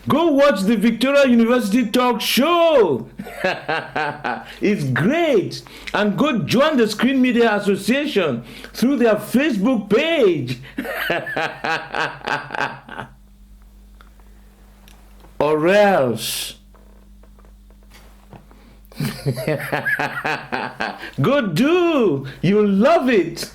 Go watch the Victoria University talk show. It's great. And go join the Screen Media Association through their Facebook page. Or else. Go do. You'll love it.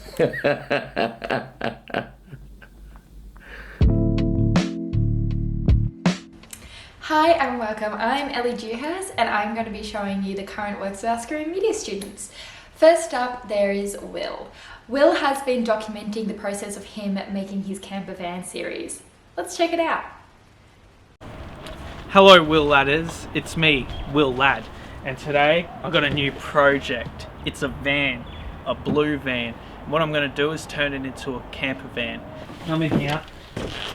Hi and welcome, I'm Ellie Dewhurst and I'm going to be showing you the current works of our Screen Media students. First up, there is Will. Will has been documenting the process of him making his camper van series. Let's check it out. Hello Will Ladders, it's me, Will Ladd, and today I've got a new project. It's a van, a blue van. What I'm going to do is turn it into a camper van. Come in here.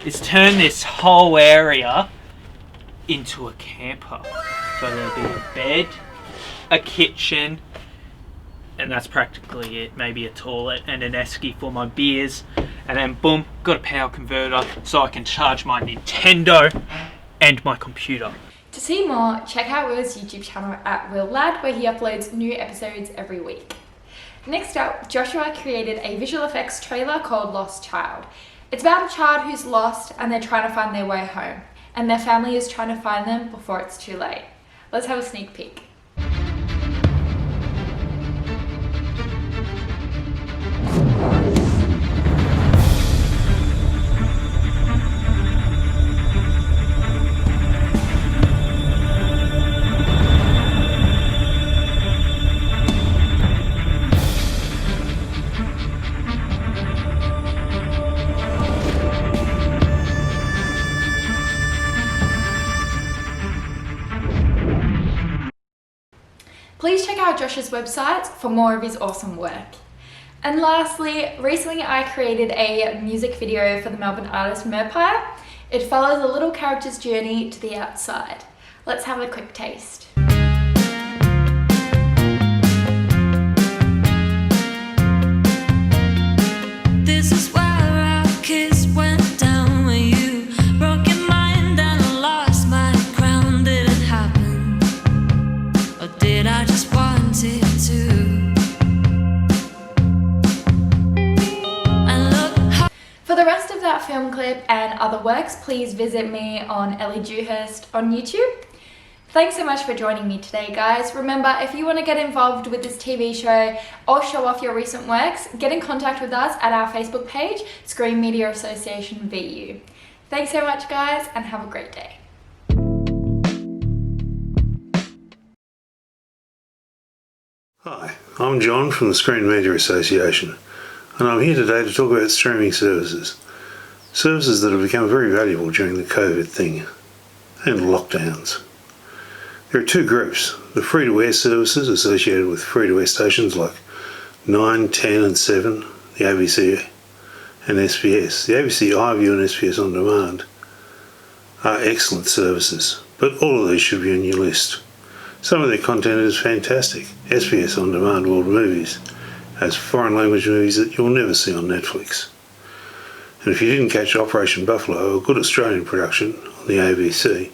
Is turn this whole area into a camper. So there'll be a bed, a kitchen, and that's practically it. Maybe a toilet and an esky for my beers, and then boom, got a power converter so I can charge my Nintendo and my computer. To see more, check out Will's YouTube channel at Will Ladd, where he uploads new episodes every week. Next up, Joshua created a visual effects trailer called Lost Child. It's about a child who's lost and they're trying to find their way home, and their family is trying to find them before it's too late. Let's have a sneak peek. Please check out Josh's website for more of his awesome work. And lastly, recently I created a music video for the Melbourne artist Merpire. It follows a little character's journey to the outside. Let's have a quick taste. This is where our kiss went down when you broke your mind and I lost my crown. Did it happen? Or did I just want it to? And look how For the rest of that film clip and other works, please visit me on Ellie Dewhurst on YouTube. Thanks so much for joining me today, guys. Remember, if you want to get involved with this TV show or show off your recent works, get in contact with us at our Facebook page, Screen Media Association VU. Thanks so much, guys, and have a great day. Hi, I'm John from the Screen Media Association, and I'm here today to talk about streaming services. Services that have become very valuable during the COVID thing and lockdowns. There are two groups: the free-to-air services associated with free-to-air stations like 9, 10 and 7, the ABC and SBS. The ABC iView and SBS On Demand are excellent services, but all of these should be on your list. Some of their content is fantastic. SBS On Demand World Movies has foreign language movies that you'll never see on Netflix. And if you didn't catch Operation Buffalo, a good Australian production on the ABC,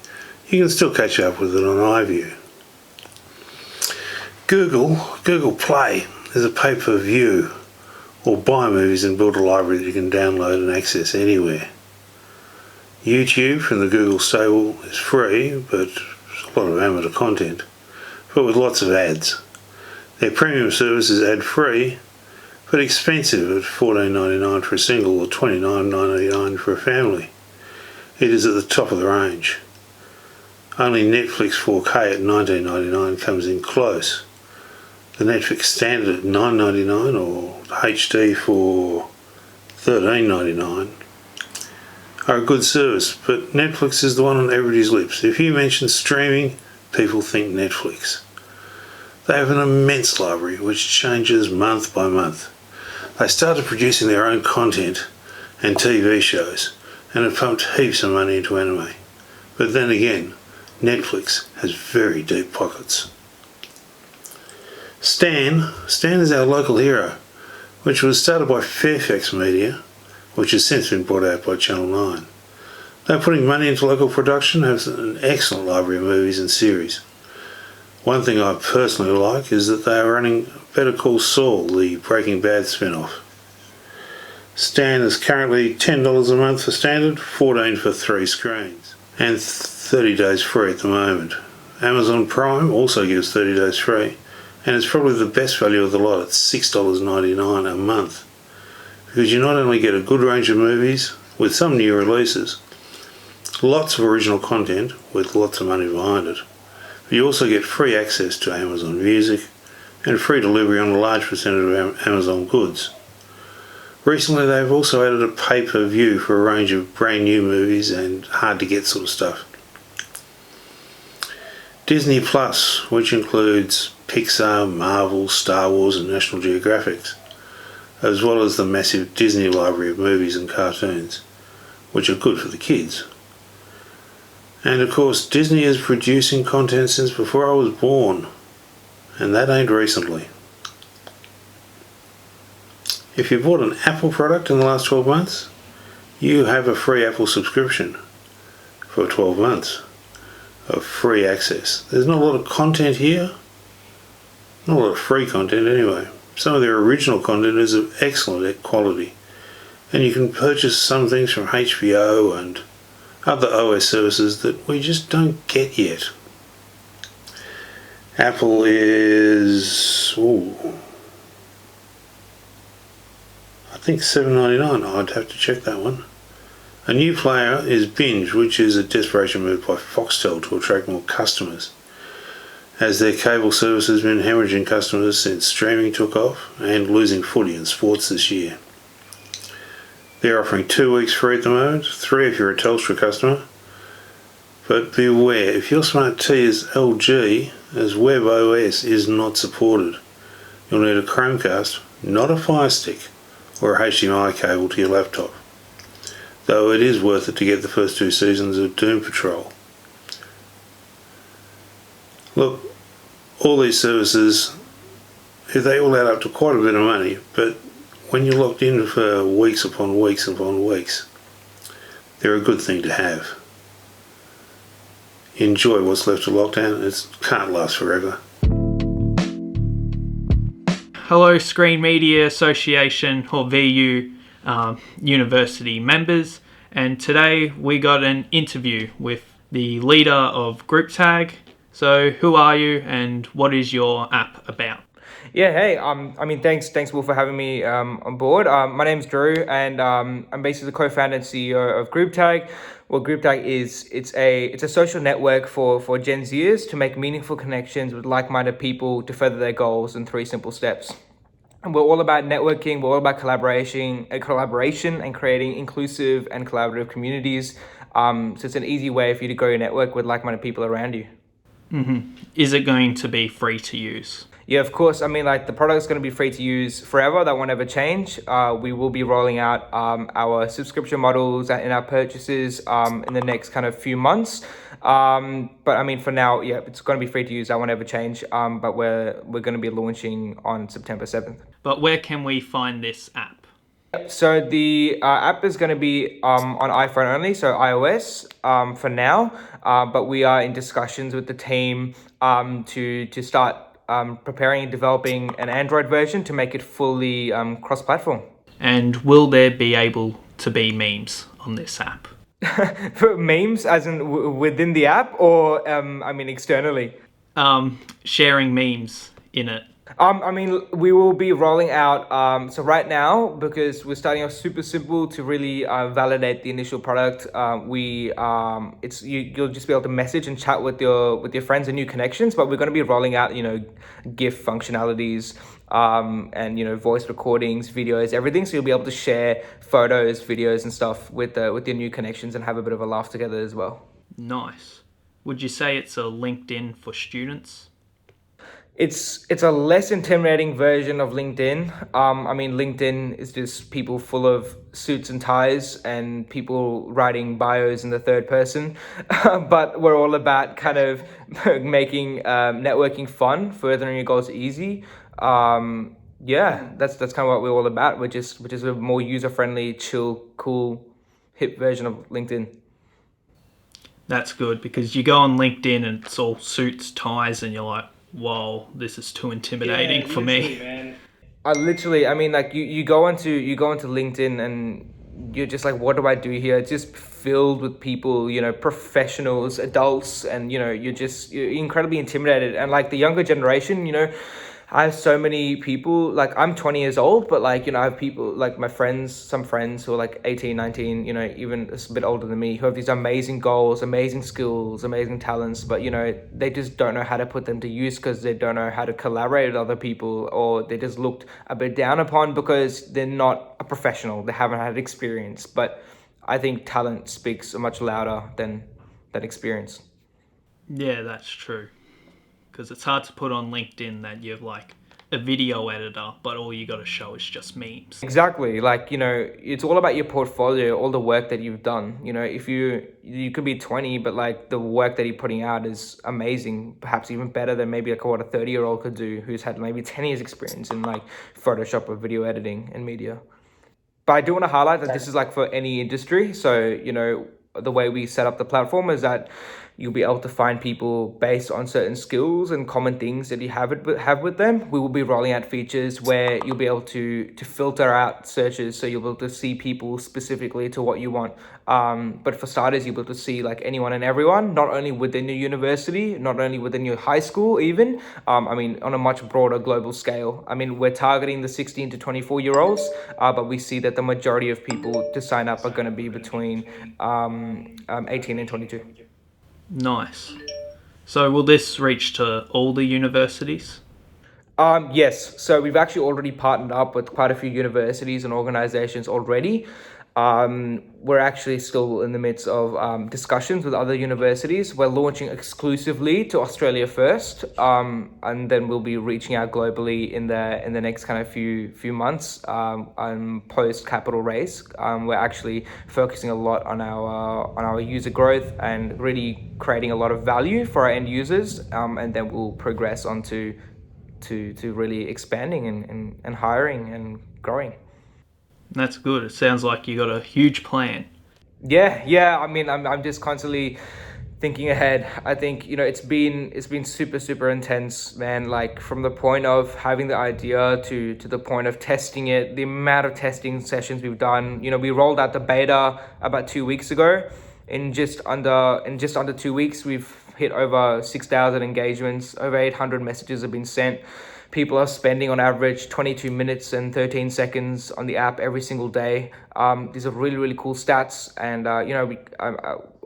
you can still catch up with it on iView. Google Play is a pay-per-view or buy movies and build a library that you can download and access anywhere. YouTube from the Google stable is free, but there's a lot of amateur content, but with lots of ads. Their premium service is ad-free, but expensive at $14.99 for a single or $29.99 for a family. It is at the top of the range. Only Netflix 4K at $19.99 comes in close. The Netflix standard at $9.99 or HD for $13.99 are a good service, but Netflix is the one on everybody's lips. If you mention streaming, people think Netflix. They have an immense library which changes month by month. They started producing their own content and TV shows and have pumped heaps of money into anime. But then again, Netflix has very deep pockets. Stan is our local hero, which was started by Fairfax Media, which has since been bought out by Channel 9. They're putting money into local production, have an excellent library of movies and series. One thing I personally like is that they are running Better Call Saul, the Breaking Bad spin-off. Stan is currently $10 a month for standard, $14 for 3 screens, and 30 days free at the moment. Amazon Prime also gives 30 days free, and it's probably the best value of the lot at $6.99 a month, because you not only get a good range of movies with some new releases, lots of original content with lots of money behind it, but you also get free access to Amazon Music and free delivery on a large percentage of Amazon goods. Recently they've also added a pay-per-view for a range of brand new movies and hard to get sort of stuff. Disney Plus, which includes Pixar, Marvel, Star Wars and National Geographic, as well as the massive Disney library of movies and cartoons, which are good for the kids. And of course Disney is producing content since before I was born, and that ain't recently. If you bought an Apple product in the last 12 months, you have a free Apple subscription for 12 months of free access. There's not a lot of content here, not a lot of free content anyway. Some of their original content is of excellent quality, and you can purchase some things from HBO and other OS services that we just don't get yet. Apple is, I think $7.99. I'd have to check that one. A new player is Binge, which is a desperation move by Foxtel to attract more customers, as their cable service has been hemorrhaging customers since streaming took off and losing footy in sports this year. They're offering 2 weeks free at the moment, 3 if you're a Telstra customer. But beware, if your smart TV is LG, as WebOS is not supported, you'll need a Chromecast, not a Fire Stick, or a HDMI cable to your laptop. Though it is worth it to get the first 2 seasons of Doom Patrol. Look, all these services, they all add up to quite a bit of money, but when you're locked in for weeks upon weeks upon weeks, they're a good thing to have. Enjoy what's left of lockdown. It can't last forever. Hello, Screen Media Association or VU University members, and today we got an interview with the leader of Group Tag. So, who are you, and what is your app about? Yeah, hey, thanks, Will, for having me on board. My name's Drew, and I'm basically the co-founder and CEO of Group Tag. Well, Group Tag it's a social network for Gen Zers to make meaningful connections with like-minded people to further their goals in 3 simple steps. And we're all about networking, we're all about collaboration and creating inclusive and collaborative communities. So it's an easy way for you to grow your network with like-minded people around you. Mm-hmm. Is it going to be free to use? Yeah, of course. The product's going to be free to use forever. That won't ever change. We will be rolling out our subscription models in our purchases in the next kind of few months. But for now, yeah, it's going to be free to use. That won't ever change. But we're going to be launching on September 7th. But where can we find this app? So the app is going to be on iPhone only, so iOS for now. But we are in discussions with the team to start preparing and developing an Android version to make it fully cross-platform. And will there be able to be memes on this app? Memes, as in within the app, or externally? Sharing memes in it. We will be rolling out, so right now, because we're starting off super simple to really validate the initial product, you'll just be able to message and chat with your friends and new connections, but we're going to be rolling out, GIF functionalities, and, voice recordings, videos, everything. So you'll be able to share photos, videos and stuff with your new connections and have a bit of a laugh together as well. Nice. Would you say it's a LinkedIn for students? It's a less intimidating version of LinkedIn. LinkedIn is just people full of suits and ties and people writing bios in the third person. But we're all about kind of making networking fun, furthering your goals easy. That's kind of what we're all about. Which is a more user-friendly, chill, cool, hip version of LinkedIn. That's good, because you go on LinkedIn and it's all suits, ties, and you're like, whoa, this is too intimidating for me. Man. I mean, like you go onto LinkedIn and you're just like, what do I do here? It's just filled with people, professionals, adults, and you're incredibly intimidated. And like the younger generation, I have so many people, like I'm 20 years old, but like, I have people like my friends, some friends who are like 18, 19, even a bit older than me, who have these amazing goals, amazing skills, amazing talents, but they just don't know how to put them to use because they don't know how to collaborate with other people, or they just looked a bit down upon because they're not a professional, they haven't had experience. But I think talent speaks much louder than experience. Yeah, that's true. Because it's hard to put on LinkedIn that you're like a video editor, but all you got to show is just memes. Exactly. Like, it's all about your portfolio, all the work that you've done. If you could be 20, but like the work that you're putting out is amazing, perhaps even better than maybe like what a 30-year-old could do who's had maybe 10 years experience in like Photoshop or video editing and media. But I do want to highlight that this is like for any industry. So, the way we set up the platform is that you'll be able to find people based on certain skills and common things that you have with them. We will be rolling out features where you'll be able to filter out searches, so you'll be able to see people specifically to what you want. But for starters, you'll be able to see like anyone and everyone, not only within your university, not only within your high school, even. I mean, on a much broader global scale. I mean, we're targeting the 16 to 24-year-olds, but we see that the majority of people to sign up are going to be between 18 and 22. Nice. So will this reach to all the universities? Yes, so we've actually already partnered up with quite a few universities and organizations already. We're actually still in the midst of discussions with other universities. We're launching exclusively to Australia first, and then we'll be reaching out globally in the next kind of few months. Post capital raise, we're actually focusing a lot on our user growth and really creating a lot of value for our end users, and then we'll progress on to really expanding and hiring and growing. That's good. It sounds like you got a huge plan. Yeah. I mean, I'm just constantly thinking ahead. I think it's been super intense, man. Like from the point of having the idea to the point of testing it, the amount of testing sessions we've done. We rolled out the beta about 2 weeks ago. In just under 2 weeks, we've hit over 6,000 engagements. Over 800 messages have been sent. People are spending on average 22 minutes and 13 seconds on the app every single day. These are really cool stats, and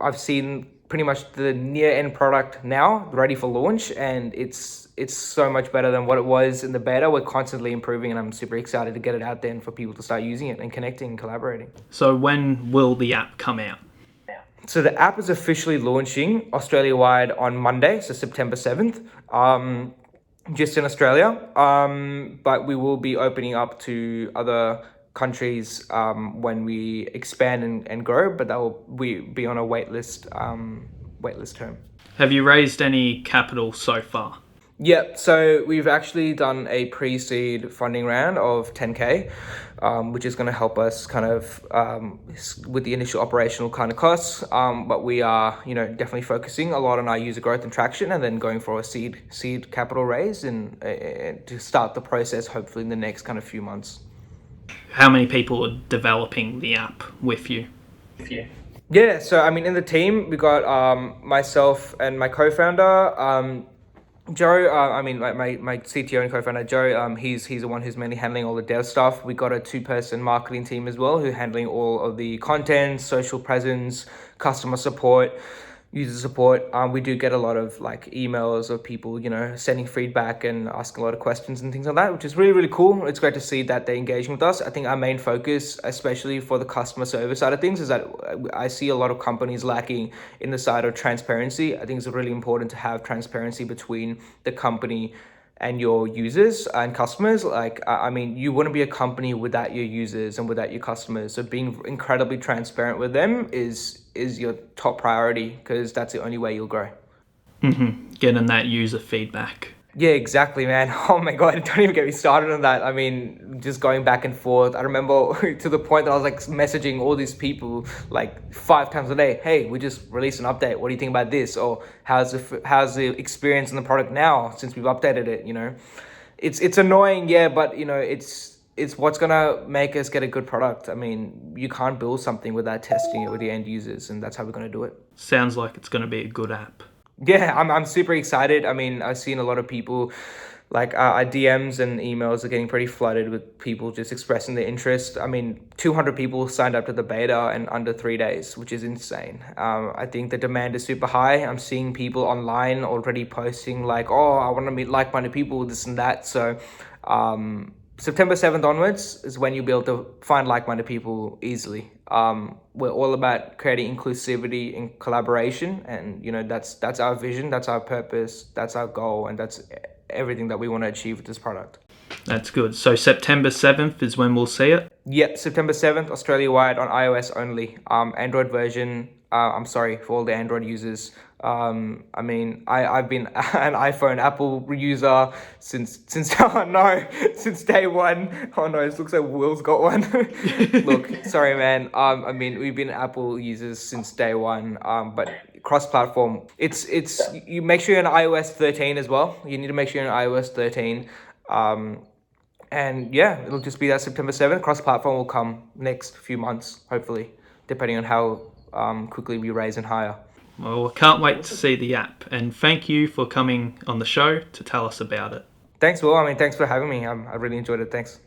I've seen pretty much the near end product now ready for launch, and it's so much better than what it was in the beta. We're constantly improving, and I'm super excited to get it out there and for people to start using it and connecting and collaborating. So when will the app come out? So the app is officially launching Australia-wide on Monday, so September 7th. Just in Australia, but we will be opening up to other countries when we expand and grow, but that will be on a waitlist term. Have you raised any capital so far? Yeah, so we've actually done a pre-seed funding round of 10K, which is going to help us kind of with the initial operational kind of costs. But we are, definitely focusing a lot on our user growth and traction, and then going for a seed capital raise and to start the process hopefully in the next kind of few months. How many people are developing the app with you? Yeah, so I mean, in the team we got myself and my co-founder. Joe, my CTO and co-founder Joe, he's the one who's mainly handling all the dev stuff. We got a 2-person marketing team as well, who handling all of the content, social presence, customer support, user support. We do get a lot of like emails of people, sending feedback and asking a lot of questions and things like that, which is really cool. It's great to see that they're engaging with us. I think our main focus, especially for the customer service side of things, is that I see a lot of companies lacking in the side of transparency. I think it's really important to have transparency between the company and your users and customers. Like, I mean, you wouldn't be a company without your users and without your customers. So being incredibly transparent with them is your top priority, because that's the only way you'll grow. Getting that user feedback. Yeah, exactly, man. Oh my God, don't even get me started on that. I mean, just going back and forth. I remember to the point that I was like messaging all these people like 5 times a day. Hey, we just released an update. What do you think about this? Or how's the experience in the product now since we've updated it? You know, it's annoying, yeah, but you know, it's what's gonna make us get a good product. I mean, you can't build something without testing it with the end users, and that's how we're gonna do it. Sounds like it's going to be a good app. Yeah, I'm super excited. I mean, I've seen a lot of people, like our DMs and emails are getting pretty flooded with people just expressing their interest. I mean, 200 people signed up to the beta in under 3 days, which is insane. I think the demand is super high. I'm seeing people online already posting like, oh, I want to meet like-minded people, this and that. So September 7th onwards is when you'll be able to find like-minded people easily. We're all about creating inclusivity and collaboration, and you know that's our vision, that's our purpose, that's our goal, and that's everything that we want to achieve with this product. That's good. So September 7th is when we'll see it. Yep, September 7th, Australia-wide on iOS only. Android version, I'm sorry for all the Android users. I mean, I've been an iPhone, Apple user since oh no, since day one. Oh no, it looks like Will's got one. Look, sorry man. I mean, we've been Apple users since day one. But cross-platform, it's you make sure you're on iOS 13 as well. You need to make sure you're on iOS 13. And yeah, it'll just be that September 7th. Cross-platform will come next few months, hopefully, depending on how quickly we raise and hire. Well, I can't wait to see the app. And thank you for coming on the show to tell us about it. Thanks, Will. I mean, thanks for having me. I really enjoyed it. Thanks.